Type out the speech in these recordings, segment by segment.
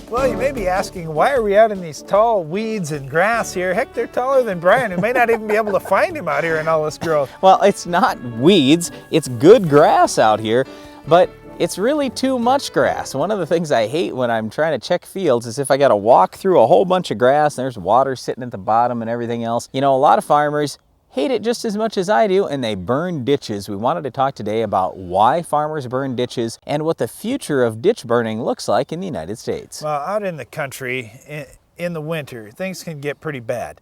Well, you may be asking, why are we out in these tall weeds and grass here? Heck, they're taller than Brian. We may not even be able to find him out here in all this growth. Well, it's not weeds, it's good grass out here, but it's really too much grass. One of the things I hate when I'm trying to check fields is if I got to walk through a whole bunch of grass and there's water sitting at the bottom and everything else. You know, a lot of farmers hate it just as much as I do, and they burn ditches. We wanted to talk today about why farmers burn ditches and what the future of ditch burning looks like in the United States. Well, out in the country, in the winter, things can get pretty bad.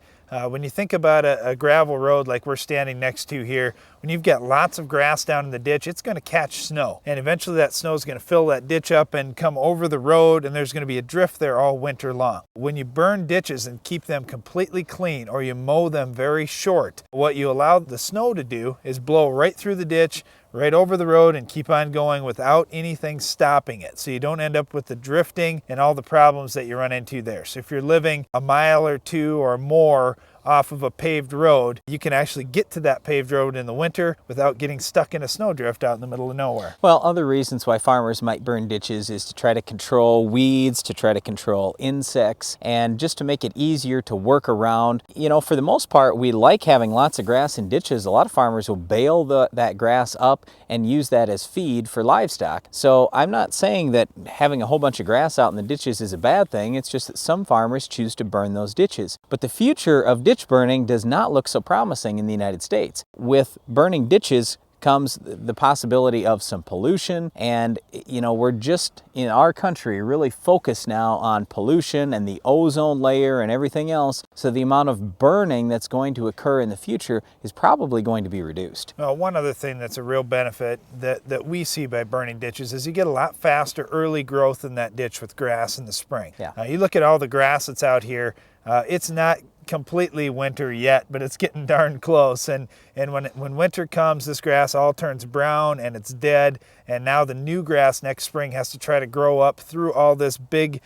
When you think about a gravel road like we're standing next to here, when you've got lots of grass down in the ditch, it's going to catch snow. And eventually that snow is going to fill that ditch up and come over the road, and there's going to be a drift there all winter long. When you burn ditches and keep them completely clean, or you mow them very short, what you allow the snow to do is blow right through the ditch, right over the road, and keep on going without anything stopping it. So you don't end up with the drifting and all the problems that you run into there. So if you're living a mile or two or more off of a paved road, you can actually get to that paved road in the winter without getting stuck in a snowdrift out in the middle of nowhere. Well, other reasons why farmers might burn ditches is to try to control weeds, to try to control insects, and just to make it easier to work around. You know, for the most part, we like having lots of grass in ditches. A lot of farmers will bale that grass up and use that as feed for livestock. So I'm not saying that having a whole bunch of grass out in the ditches is a bad thing. It's just that some farmers choose to burn those ditches. But the future of ditch burning does not look so promising in the United States. With burning ditches comes the possibility of some pollution, and you know, we're just in our country really focused now on pollution and the ozone layer and everything else, so the amount of burning that's going to occur in the future is probably going to be reduced. Well, one other thing that's a real benefit that we see by burning ditches is you get a lot faster early growth in that ditch with grass in the spring. Yeah. You look at all the grass that's out here, it's not completely winter yet, but it's getting darn close, and when winter comes, this grass all turns brown and it's dead, and now the new grass next spring has to try to grow up through all this big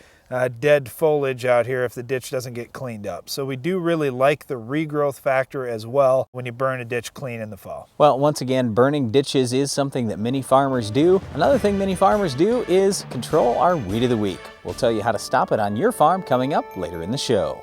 dead foliage out here if the ditch doesn't get cleaned up. So we do really like the regrowth factor as well when you burn a ditch clean in the fall. Well, once again, burning ditches is something that many farmers do. Another thing many farmers do is control our weed of the week. We'll tell you how to stop it on your farm coming up later in the show.